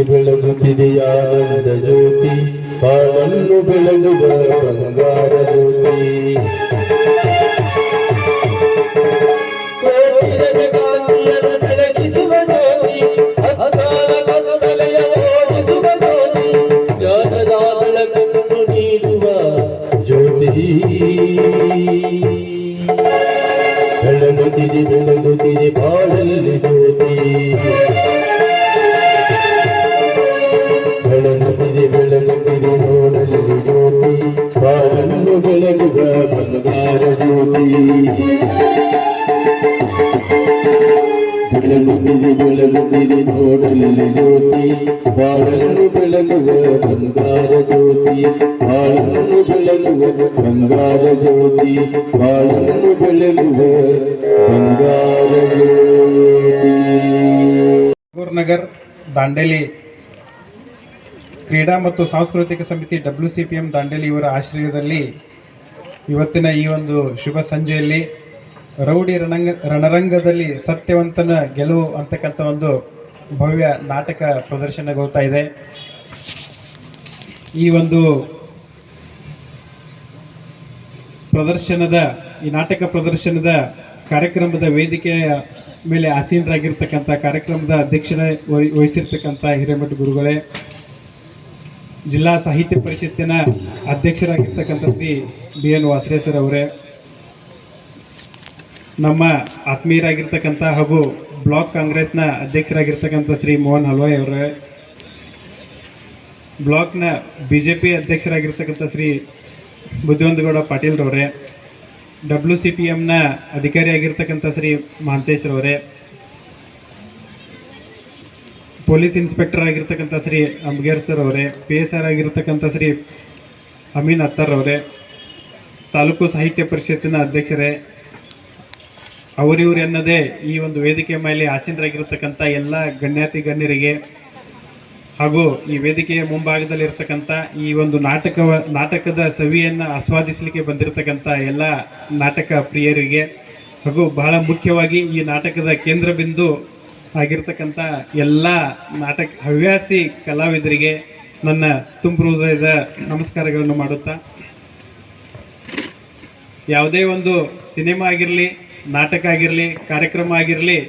ಬೆಳಗುತ್ತಿದೆ ಆನಂದ ಜ್ಯೋತಿ ಬಾಳನ್ನು ಬೆಳಗುವ ಬಂಗಾರ ಜ್ಯೋತಿ ಬೆಳಗಿಸುವ ಜ್ಯೋತಿ ಕತ್ತಲೆಯ ಓಡಿಸುವ ಜ್ಯೋತಿ ಜ್ಞಾನದ ಬೆಳಕನ್ನು ನೀಡುವ ಜ್ಯೋತಿ ಬೆಳಗುತ್ತಿದೆ ಬಾಳಲ್ಲಿ ಜ್ಯೋತಿ ಬೆಳಗುತ್ತಿದೆ ನೋಡಲ್ಲಿ ಜ್ಯೋತಿ ಬಾಳನ್ನು ಬೆಳಗುವ ಬಂಗಾರ ಜ್ಯೋತಿ ಬೆಳಗುತ್ತಿದೆ ನೋಡಲ್ಲಿ ಜ್ಯೋತಿ ಬಾಳನ್ನು ಬೆಳಗುವ ಬಂಗಾರ ಜ್ಯೋತಿ ಬಾಳನ್ನು ಬೆಳಗುವ ಬಂಗಾರ ಜ್ಯೋತಿ ಬಾಳನ್ನು ಬೆಳಗುವ ಬಂಗಾರ ಜ್ಯೋತಿ. ನಗರ್ ದಾಂಡೇಲಿ ಕ್ರೀಡಾ ಮತ್ತು ಸಾಂಸ್ಕೃತಿಕ ಸಮಿತಿ WCPM ದಾಂಡೇಲಿ ಇವರ ಆಶ್ರಯದಲ್ಲಿ ಇವತ್ತಿನ ಈ ಒಂದು ಶುಭ ಸಂಜೆಯಲ್ಲಿ ರೌಡಿ ರಣರಂಗದಲ್ಲಿ ಸತ್ಯವಂತನ ಗೆಲುವು ಅಂತಕ್ಕಂಥ ಒಂದು ಭವ್ಯ ನಾಟಕ ಪ್ರದರ್ಶನಗೊಳ್ತಾ ಇದೆ. ಈ ಒಂದು ಈ ನಾಟಕ ಪ್ರದರ್ಶನದ ಕಾರ್ಯಕ್ರಮದ ವೇದಿಕೆಯ ಮೇಲೆ ಆಸೀನರಾಗಿರ್ತಕ್ಕಂಥ ಕಾರ್ಯಕ್ರಮದ ಅಧ್ಯಕ್ಷತೆ ವಹಿಸಿರ್ತಕ್ಕಂಥ ಹಿರೇಮಠ ಗುರುಗಳೇ, ಜಿಲ್ಲಾ ಸಾಹಿತ್ಯ ಪರಿಷತ್ತಿನ ಅಧ್ಯಕ್ಷರಾಗಿರ್ತಕ್ಕಂಥ ಶ್ರೀ BN ವಾಸರೇಸರ್ ಅವರೇ, ನಮ್ಮ ಆತ್ಮೀಯರಾಗಿರ್ತಕ್ಕಂಥ ಹಾಗೂ ಬ್ಲಾಕ್ ಕಾಂಗ್ರೆಸ್ನ ಅಧ್ಯಕ್ಷರಾಗಿರ್ತಕ್ಕಂಥ ಶ್ರೀ ಮೋಹನ್ ಹಲ್ವಾಯ್ ಅವರೇ, ಬ್ಲಾಕ್ನ BJP ಅಧ್ಯಕ್ಷರಾಗಿರ್ತಕ್ಕಂಥ ಶ್ರೀ ಬುದ್ಧಿವಂತಗೌಡ ಪಾಟೀಲ್ರವರೇ, WCPMನ ಅಧಿಕಾರಿಯಾಗಿರ್ತಕ್ಕಂಥ ಶ್ರೀ ಮಹಾಂತೇಶ್ರವರೇ, ಪೊಲೀಸ್ ಇನ್ಸ್ಪೆಕ್ಟರ್ ಆಗಿರ್ತಕ್ಕಂಥ ಶ್ರೀ ಅಂಬಗೇರ್ ಸರ್ ಅವರೇ, PSR ಆಗಿರ್ತಕ್ಕಂಥ ಶ್ರೀ ಅಮೀನ್ ಅತ್ತರ್ ಅವರೇ, ತಾಲೂಕು ಸಾಹಿತ್ಯ ಪರಿಷತ್ತಿನ ಅಧ್ಯಕ್ಷರೇ, ಅವರಿವರು ಎನ್ನದೇ ಈ ಒಂದು ವೇದಿಕೆ ಮೇಲೆ ಆಸೀನರಾಗಿರ್ತಕ್ಕಂಥ ಎಲ್ಲ ಗಣ್ಯರಿಗೆ ಹಾಗೂ ಈ ವೇದಿಕೆಯ ಮುಂಭಾಗದಲ್ಲಿ ಇರ್ತಕ್ಕಂಥ ಈ ಒಂದು ನಾಟಕದ ಸವಿಯನ್ನು ಆಸ್ವಾದಿಸಲಿಕ್ಕೆ ಬಂದಿರತಕ್ಕಂಥ ಎಲ್ಲ ನಾಟಕ ಪ್ರಿಯರಿಗೆ ಹಾಗೂ ಬಹಳ ಮುಖ್ಯವಾಗಿ ಈ ನಾಟಕದ ಕೇಂದ್ರ ಬಿಂದು ಆಗಿರ್ತಕ್ಕಂಥ ಎಲ್ಲ ಹವ್ಯಾಸಿ ಕಲಾವಿದರಿಗೆ ನನ್ನ ತುಂಬ ಹೃದಯದ ನಮಸ್ಕಾರಗಳನ್ನು ಮಾಡುತ್ತಾ, ಯಾವುದೇ ಒಂದು ಸಿನಿಮಾ ಆಗಿರಲಿ, ನಾಟಕ ಆಗಿರಲಿ, ಕಾರ್ಯಕ್ರಮ ಆಗಿರಲಿ,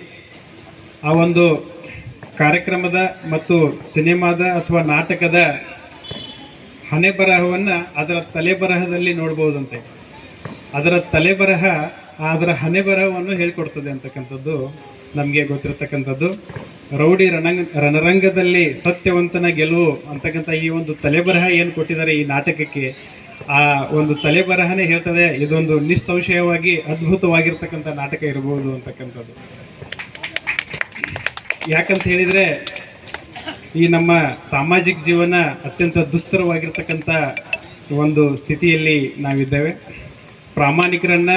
ಆ ಒಂದು ಕಾರ್ಯಕ್ರಮದ ಮತ್ತು ಸಿನಿಮಾದ ಅಥವಾ ನಾಟಕದ ಹಣೆ ಬರಹವನ್ನು ಅದರ ತಲೆಬರಹದಲ್ಲಿ ನೋಡ್ಬೋದಂತೆ. ಅದರ ತಲೆಬರಹ ಅದರ ಹಣೆ ಬರಹವನ್ನು ಹೇಳ್ಕೊಡ್ತದೆ ಅಂತಕ್ಕಂಥದ್ದು ನಮಗೆ ಗೊತ್ತಿರತಕ್ಕಂಥದ್ದು. ರೌಡಿ ರಣರಂಗದಲ್ಲಿ ಸತ್ಯವಂತನ ಗೆಲುವು ಅಂತಕ್ಕಂಥ ಈ ಒಂದು ತಲೆಬರಹ ಏನು ಕೊಟ್ಟಿದ್ದಾರೆ ಈ ನಾಟಕಕ್ಕೆ, ಆ ಒಂದು ತಲೆಬರಹನೇ ಹೇಳ್ತದೆ ಇದೊಂದು ನಿಸ್ಸಂಶಯವಾಗಿ ಅದ್ಭುತವಾಗಿರ್ತಕ್ಕಂಥ ನಾಟಕ ಇರಬಹುದು ಅಂತಕ್ಕಂಥದ್ದು. ಯಾಕಂತ ಹೇಳಿದರೆ ಈ ನಮ್ಮ ಸಾಮಾಜಿಕ ಜೀವನ ಅತ್ಯಂತ ದುಸ್ತರವಾಗಿರ್ತಕ್ಕಂಥ ಒಂದು ಸ್ಥಿತಿಯಲ್ಲಿ ನಾವಿದ್ದೇವೆ. ಪ್ರಾಮಾಣಿಕರನ್ನ,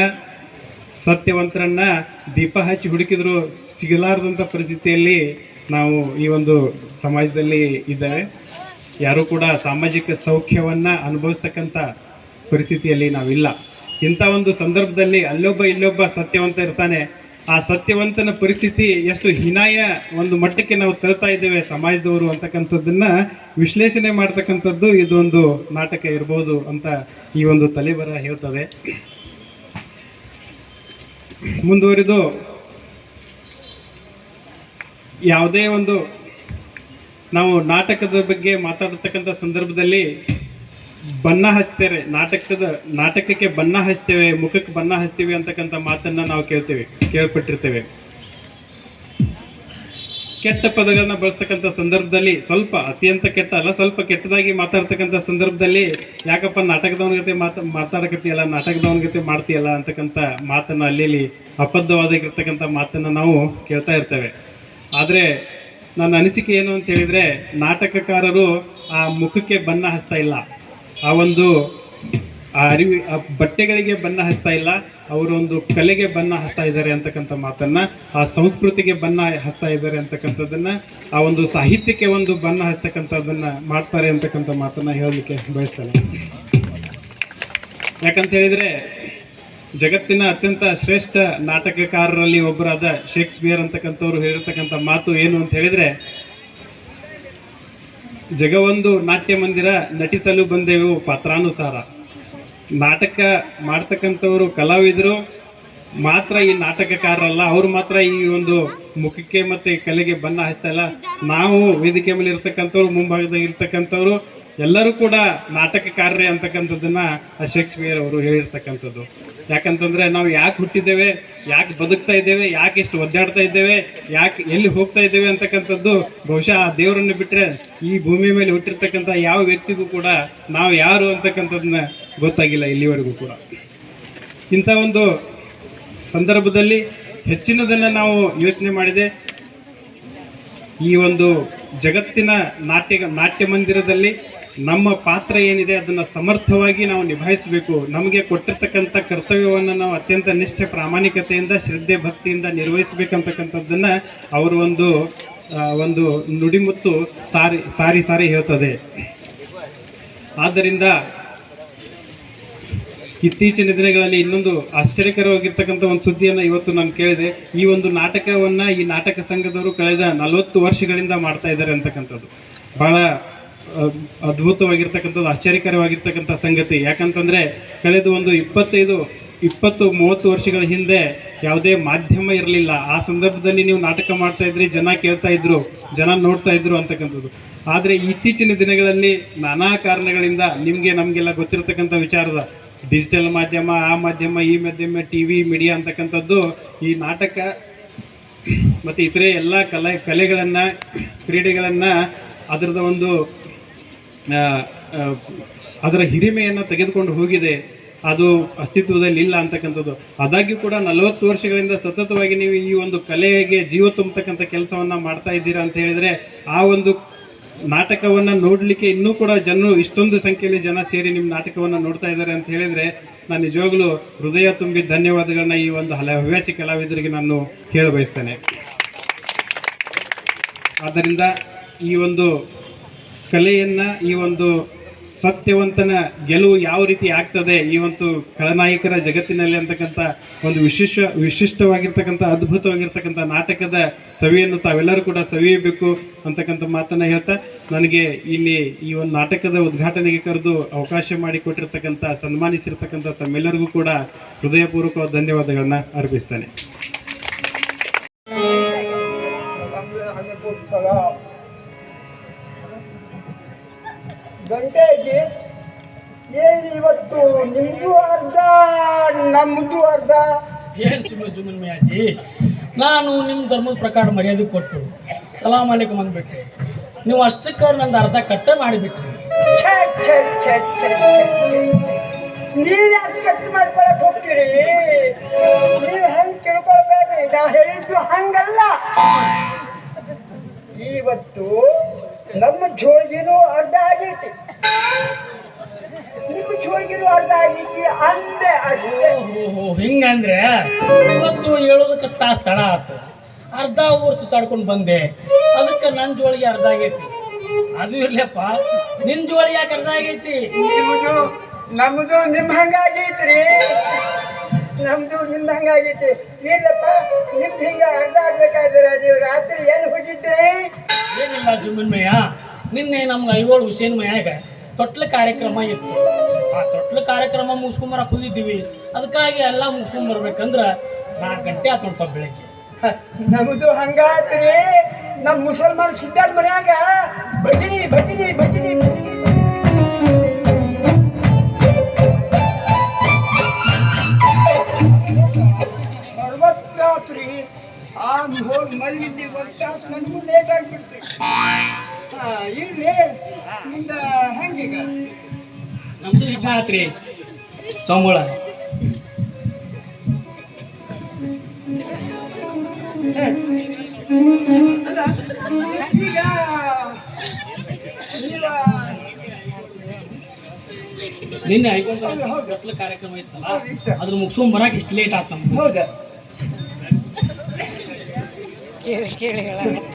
ಸತ್ಯವಂತರನ್ನ ದೀಪ ಹಚ್ಚಿ ಹುಡುಕಿದ್ರು ಸಿಗಲಾರದಂಥ ಪರಿಸ್ಥಿತಿಯಲ್ಲಿ ನಾವು ಈ ಒಂದು ಸಮಾಜದಲ್ಲಿ ಇದ್ದೇವೆ. ಯಾರೂ ಕೂಡ ಸಾಮಾಜಿಕ ಸೌಖ್ಯವನ್ನು ಅನುಭವಿಸ್ತಕ್ಕಂಥ ಪರಿಸ್ಥಿತಿಯಲ್ಲಿ ನಾವಿಲ್ಲ. ಇಂಥ ಒಂದು ಸಂದರ್ಭದಲ್ಲಿ ಅಲ್ಲೊಬ್ಬ ಇಲ್ಲೊಬ್ಬ ಸತ್ಯವಂತ ಇರ್ತಾನೆ. ಆ ಸತ್ಯವಂತನ ಪರಿಸ್ಥಿತಿ ಎಷ್ಟು ಹೀನಾಯ ಒಂದು ಮಟ್ಟಕ್ಕೆ ನಾವು ತಳ್ತಾ ಇದ್ದೇವೆ ಸಮಾಜದವರು ಅಂತಕ್ಕಂಥದ್ದನ್ನ ವಿಶ್ಲೇಷಣೆ ಮಾಡ್ತಕ್ಕಂಥದ್ದು ಇದೊಂದು ನಾಟಕ ಇರ್ಬೋದು ಅಂತ ಈ ಒಂದು ತಲೆಬರಹ ಹೇಳ್ತದೆ. ಮುಂದುವರಿದು ಯಾವುದೇ ಒಂದು ನಾವು ನಾಟಕದ ಬಗ್ಗೆ ಮಾತಾಡತಕ್ಕಂಥ ಸಂದರ್ಭದಲ್ಲಿ ಬಣ್ಣ ಹಚ್ತೇವೆ, ನಾಟಕಕ್ಕೆ ಬಣ್ಣ ಹಚ್ತೇವೆ, ಮುಖಕ್ಕೆ ಬಣ್ಣ ಹಚ್ತೀವಿ ಅಂತಕ್ಕಂಥ ಮಾತನ್ನ ನಾವು ಕೇಳ್ಪಟ್ಟಿರ್ತೇವೆ. ಕೆಟ್ಟ ಪದಗಳನ್ನ ಬಳಸ್ತಕ್ಕಂಥ ಸಂದರ್ಭದಲ್ಲಿ ಅತ್ಯಂತ ಕೆಟ್ಟ ಅಲ್ಲ, ಸ್ವಲ್ಪ ಕೆಟ್ಟದಾಗಿ ಮಾತಾಡ್ತಕ್ಕಂಥ ಸಂದರ್ಭದಲ್ಲಿ ಯಾಕಪ್ಪ ನಾಟಕದವನ ಜೊತೆ ಮಾತಾಡಕತ್ತೀಯಲ್ಲ, ನಾಟಕದವನ ಜೊತೆ ಮಾಡ್ತೀಯಲ್ಲ ಅಂತಕ್ಕಂಥ ಮಾತನ್ನ ಅಲ್ಲಿ ಅಬದ್ಧವಾಗಿರ್ತಕ್ಕಂಥ ಮಾತನ್ನ ನಾವು ಕೇಳ್ತಾ ಇರ್ತೇವೆ. ಆದರೆ ನನ್ನ ಅನಿಸಿಕೆ ಏನು ಅಂತ ಹೇಳಿದ್ರೆ, ನಾಟಕಕಾರರು ಆ ಮುಖಕ್ಕೆ ಬಣ್ಣ ಹಚ್ತಾ ಇಲ್ಲ, ಆ ಬಟ್ಟೆಗಳಿಗೆ ಬಣ್ಣ ಹಚ್ತಾ ಇಲ್ಲ, ಅವರೊಂದು ಕಲೆಗೆ ಬಣ್ಣ ಹಚ್ತಾ ಇದ್ದಾರೆ ಅಂತಕ್ಕಂಥ ಮಾತನ್ನ, ಆ ಸಂಸ್ಕೃತಿಗೆ ಬಣ್ಣ ಹಚ್ತಾ ಇದ್ದಾರೆ ಅಂತಕ್ಕಂಥದ್ದನ್ನ, ಆ ಒಂದು ಸಾಹಿತ್ಯಕ್ಕೆ ಒಂದು ಬಣ್ಣ ಹಚ್ತಕ್ಕಂಥದ್ದನ್ನ ಮಾಡ್ತಾರೆ ಅಂತಕ್ಕಂಥ ಮಾತನ್ನ ಹೇಳಲಿಕ್ಕೆ ಬಯಸ್ತೇನೆ. ಯಾಕಂತ ಹೇಳಿದರೆ ಜಗತ್ತಿನ ಅತ್ಯಂತ ಶ್ರೇಷ್ಠ ನಾಟಕಕಾರರಲ್ಲಿ ಒಬ್ಬರಾದ ಶೇಕ್ಸ್ಪಿಯರ್ ಅಂತಕ್ಕಂಥವ್ರು ಹೇಳಿರ್ತಕ್ಕಂಥ ಮಾತು ಏನು ಅಂತ ಹೇಳಿದರೆ, ಜಗವೊಂದು ನಾಟ್ಯ ಮಂದಿರ, ನಟಿಸಲು ಬಂದೆವು ಪಾತ್ರಾನುಸಾರ. ನಾಟಕ ಮಾಡ್ತಕ್ಕಂಥವರು ಕಲಾವಿದರು ಮಾತ್ರ ಈ ನಾಟಕಕಾರರಲ್ಲ, ಅವರು ಮಾತ್ರ ಈ ಒಂದು ಮುಖಕ್ಕೆ ಮತ್ತು ಕಲೆಗೆ ಬಣ್ಣ ಹಚ್ತಾ ಇಲ್ಲ. ನಾವು ವೇದಿಕೆ ಮೇಲೆ ಇರ್ತಕ್ಕಂಥವ್ರು, ಮುಂಭಾಗದಾಗ ಇರ್ತಕ್ಕಂಥವ್ರು ಎಲ್ಲರೂ ಕೂಡ ನಾಟಕಕಾರರೇ ಅಂತಕ್ಕಂಥದ್ದನ್ನು ಶೇಕ್ಸ್ಪಿಯರ್ ಅವರು ಹೇಳಿರ್ತಕ್ಕಂಥದ್ದು. ಯಾಕಂತಂದರೆ ನಾವು ಯಾಕೆ ಹುಟ್ಟಿದ್ದೇವೆ, ಯಾಕೆ ಬದುಕ್ತಾ ಇದ್ದೇವೆ, ಯಾಕೆ ಎಷ್ಟು ಒದ್ದಾಡ್ತಾ ಇದ್ದೇವೆ, ಯಾಕೆ ಎಲ್ಲಿ ಹೋಗ್ತಾ ಇದ್ದೇವೆ ಅಂತಕ್ಕಂಥದ್ದು ಬಹುಶಃ ಆ ದೇವರನ್ನು ಬಿಟ್ಟರೆ ಈ ಭೂಮಿ ಮೇಲೆ ಹುಟ್ಟಿರ್ತಕ್ಕಂಥ ಯಾವ ವ್ಯಕ್ತಿಗೂ ಕೂಡ ನಾವು ಯಾರು ಅಂತಕ್ಕಂಥದ್ದನ್ನ ಗೊತ್ತಾಗಿಲ್ಲ ಇಲ್ಲಿವರೆಗೂ ಕೂಡ. ಇಂಥ ಒಂದು ಸಂದರ್ಭದಲ್ಲಿ ಹೆಚ್ಚಿನದನ್ನು ನಾವು ಯೋಚನೆ ಮಾಡಿದೆ. ಈ ಒಂದು ಜಗತ್ತಿನ ನಾಟ್ಯ ಮಂದಿರದಲ್ಲಿ ನಮ್ಮ ಪಾತ್ರ ಏನಿದೆ ಅದನ್ನು ಸಮರ್ಥವಾಗಿ ನಾವು ನಿಭಾಯಿಸಬೇಕು. ನಮಗೆ ಕೊಟ್ಟಿರ್ತಕ್ಕಂಥ ಕರ್ತವ್ಯವನ್ನು ನಾವು ಅತ್ಯಂತ ನಿಷ್ಠೆ ಪ್ರಾಮಾಣಿಕತೆಯಿಂದ ಶ್ರದ್ಧೆ ಭಕ್ತಿಯಿಂದ ನಿರ್ವಹಿಸಬೇಕಂತಕ್ಕಂಥದ್ದನ್ನು ಅವರು ಒಂದು ನುಡಿಮುತ್ತು ಸಾರಿ ಹೇಳ್ತದೆ. ಆದ್ದರಿಂದ ಇತ್ತೀಚಿನ ದಿನಗಳಲ್ಲಿ ಇನ್ನೊಂದು ಆಶ್ಚರ್ಯಕರವಾಗಿರ್ತಕ್ಕಂಥ ಒಂದು ಸುದ್ದಿಯನ್ನು ಇವತ್ತು ನಾನು ಕೇಳಿದೆ. ಈ ಒಂದು ನಾಟಕವನ್ನು ಈ ನಾಟಕ ಸಂಘದವರು ಕಳೆದ 40 ವರ್ಷಗಳಿಂದ ಮಾಡ್ತಾ ಇದ್ದಾರೆ ಅಂತಕ್ಕಂಥದ್ದು ಭಾಳ ಅದ್ಭುತವಾಗಿರ್ತಕ್ಕಂಥದ್ದು, ಆಶ್ಚರ್ಯಕರವಾಗಿರ್ತಕ್ಕಂಥ ಸಂಗತಿ. ಯಾಕಂತಂದರೆ ಕಳೆದ ಒಂದು 20-30 ವರ್ಷಗಳ ಹಿಂದೆ ಯಾವುದೇ ಮಾಧ್ಯಮ ಇರಲಿಲ್ಲ. ಆ ಸಂದರ್ಭದಲ್ಲಿ ನೀವು ನಾಟಕ ಮಾಡ್ತಾ ಇದ್ರಿ, ಜನ ಕೇಳ್ತಾ ಇದ್ರು, ಜನ ನೋಡ್ತಾ ಇದ್ರು ಅಂತಕ್ಕಂಥದ್ದು. ಆದರೆ ಇತ್ತೀಚಿನ ದಿನಗಳಲ್ಲಿ ನಾನಾ ಕಾರಣಗಳಿಂದ ನಮಗೆಲ್ಲ ಗೊತ್ತಿರತಕ್ಕಂಥ ವಿಚಾರದ ಡಿಜಿಟಲ್ ಮಾಧ್ಯಮ, ಆ ಮಾಧ್ಯಮ, ಈ ಮಾಧ್ಯಮ, TV ಮೀಡಿಯಾ ಅಂತಕ್ಕಂಥದ್ದು ಈ ನಾಟಕ ಮತ್ತು ಇತರೆ ಎಲ್ಲ ಕಲೆಗಳನ್ನು, ಕ್ರೀಡೆಗಳನ್ನು ಅದರ ಹಿರಿಮೆಯನ್ನು ತೆಗೆದುಕೊಂಡು ಹೋಗಿದೆ. ಅದು ಅಸ್ತಿತ್ವದಲ್ಲಿ ಇಲ್ಲ ಅಂತಕ್ಕಂಥದ್ದು. ಆದಾಗ್ಯೂ ಕೂಡ 40 ವರ್ಷಗಳಿಂದ ಸತತವಾಗಿ ನೀವು ಈ ಒಂದು ಕಲೆಗೆ ಜೀವ ತುಂಬತಕ್ಕಂಥ ಕೆಲಸವನ್ನು ಮಾಡ್ತಾ ಇದ್ದೀರಾ ಅಂತ ಹೇಳಿದರೆ, ಆ ಒಂದು ನಾಟಕವನ್ನು ನೋಡಲಿಕ್ಕೆ ಇನ್ನೂ ಕೂಡ ಇಷ್ಟೊಂದು ಸಂಖ್ಯೆಯಲ್ಲಿ ಜನ ಸೇರಿ ನಿಮ್ಮ ನಾಟಕವನ್ನು ನೋಡ್ತಾ ಇದ್ದಾರೆ ಅಂತ ಹೇಳಿದರೆ, ನಾನು ನಿಜವಾಗ್ಲೂ ಹೃದಯ ತುಂಬಿ ಧನ್ಯವಾದಗಳನ್ನ ಈ ಒಂದು ಹವ್ಯಾಸಿ ಕಲಾವಿದರಿಗೆ ನಾನು ಹೇಳ ಬಯಸ್ತೇನೆ. ಆದ್ದರಿಂದ ಈ ಒಂದು ಕಲೆಯನ್ನು, ಈ ಒಂದು ಸತ್ಯವಂತನ ಗೆಲುವು ಯಾವ ರೀತಿ ಆಗ್ತದೆ ಈ ಒಂದು ಖಳನಾಯಕರ ಜಗತ್ತಿನಲ್ಲಿ ಅಂತಕ್ಕಂಥ ಒಂದು ವಿಶಿಷ್ಟವಾಗಿರ್ತಕ್ಕಂಥ ಅದ್ಭುತವಾಗಿರ್ತಕ್ಕಂಥ ನಾಟಕದ ಸವಿಯನ್ನು ತಾವೆಲ್ಲರೂ ಕೂಡ ಸವಿಯಬೇಕು ಅಂತಕ್ಕಂಥ ಮಾತನ್ನು ಹೇಳ್ತಾ, ನನಗೆ ಇಲ್ಲಿ ಈ ಒಂದು ನಾಟಕದ ಉದ್ಘಾಟನೆಗೆ ಕರೆದು ಅವಕಾಶ ಮಾಡಿಕೊಟ್ಟಿರ್ತಕ್ಕಂಥ, ಸನ್ಮಾನಿಸಿರ್ತಕ್ಕಂಥ ತಮ್ಮೆಲ್ಲರಿಗೂ ಕೂಡ ಹೃದಯಪೂರ್ವಕ ಧನ್ಯವಾದಗಳನ್ನ ಅರ್ಪಿಸ್ತೇನೆ. ಗಂಟೆಗೆ ಏನು ಇವತ್ತು ನಿಮ್ಮದು ಅರ್ಧ ನಮ್ಮದು ಅರ್ಧ? ಏನು ಸುಮ್ಮನೆ ಮಯಾಜಿ, ನಾನು ನಿಮ್ಮ ಧರ್ಮದ ಪ್ರಕಾರ ಮರ್ಯಾದೆ ಕೊಟ್ಟು ಸಲಾಮ್ ಅಲೈಕುಮ್ ಅಂದ್ಬಿಟ್ಟೆ, ನೀವು ಅಷ್ಟಕ್ಕೆ ನಂದು ಅರ್ಧ ಕಟ್ಟ ಮಾಡಿಬಿಟ್ರಿ. ನೀವು ಯಾಕೆ ಕಟ್ ಮಾಡ್ಕೊಳಕ್ ಹೋಗ್ತೀರಿ? ನೀವು ಹೆಂಗೆ ತಿಳ್ಕೊಳ್ಬೇಡ್ರಿ, ನಾ ಹೇಳಿದ್ದು ಹಂಗಲ್ಲ. ಇವತ್ತು ನಮ್ಮ ಜೋಳಿಗೆನೂ ಅರ್ಧ ಆಗೈತಿ, ನಿಮ್ಮ ಜೋಳಿಗೆನೂ ಅರ್ಧ ಆಗೈತಿ ಅಂದೆ ಅಷ್ಟೇ. ಹಿಂಗಂದ್ರೆ ಇವತ್ತು ಹೇಳೋದಕ್ಕೆ ತಾಸು ತಡ ಆಯ್ತು, ಅರ್ಧ ಊರು ಸುತ್ತಾಡ್ಕೊಂಡು ಬಂದೆ, ಅದಕ್ಕೆ ನನ್ನ ಜೋಳಿಗೆ ಅರ್ಧ ಆಗೈತಿ. ಅದು ಇರ್ಲಪ್ಪ, ನಿನ್ನ ಜೋಳಿ ಯಾಕೆ ಅರ್ಧ ಆಗೈತಿ? ನಮ್ಮದು ನಿಮ್ಮ ಹಂಗಾಗೈತ್ರಿ, ನಮ್ದು ನಿಮ್ದು ಹಂಗಾಗೈತಿ. ಇಲ್ಲಪ್ಪ, ನಿಮ್ದು ಹಿಂಗ ಅರ್ಧ ಆಗ್ಬೇಕಾದ್ರೆ ನೀವು ರಾತ್ರಿ ಎಲ್ಲಿ ಹೋಗಿದ್ರಿ? ಏನಿಲ್ಲ ಜುಮ್ಮನ್ಮಯ್ಯ, ನಿನ್ನೆ ನಮ್ಗೆ 5 ಹುಸೇನ್ ಮನ್ಯಾಗ ತೊಟ್ಲ ಕಾರ್ಯಕ್ರಮ ಇತ್ತು. ಆ ತೊಟ್ಲ ಕಾರ್ಯಕ್ರಮ ಮುಗಿಸ್ಕೊಂಬರಕ್ಕೆ ಹೋಗಿದ್ದೀವಿ. ಅದಕ್ಕಾಗಿ ಎಲ್ಲ ಮುಗಿಸ್ಕೊಂಬರ್ಬೇಕಂದ್ರೆ 4 ಗಂಟೆ ಆತು ನೋಡಪ್ಪ ಬೆಳಗ್ಗೆ. ನಮ್ಮದು ಹಂಗಾತ್ರಿ. ನಮ್ಮ ಮುಸಲ್ಮಾನ ಸಿದ್ಧಾರ್ಥ ಮನ್ಯಾಗ ಭಜನಿ ಭಜನಿ ಭಜನಿ ಭಜನಿ ಸರ್ವತ್ರಾತ್ರಿ. ಹೋಗಿ ಮಲ್ಲಿದ್ದಿ 1 ತಾಸು ನನಗೂ ಲೇಟ್ ಆಗಿಬಿಡ್ತೀವಿ. ಇಲ್ಲಿ ಮುಂದೆ ಹೆಂಗೀಗ? ನಮ್ದು ಈಗ ಆತ್ರಿ ಸಂಬಳ. ಅಲ್ಲ ಈಗ ನಿನ್ನೆ 5 ಗಂಟೆ ಕಾರ್ಯಕ್ರಮ ಇತ್ತಲ್ಲ, ಅದ್ರ ಮುಗಿಸ್ಕೊಂಡ್ ಬರಕ್ಕೆ ಇಷ್ಟು ಲೇಟ್ ಆಯ್ತು ನಮ್ಗೆ. ಹೌದಾ? ಕೇಳಿ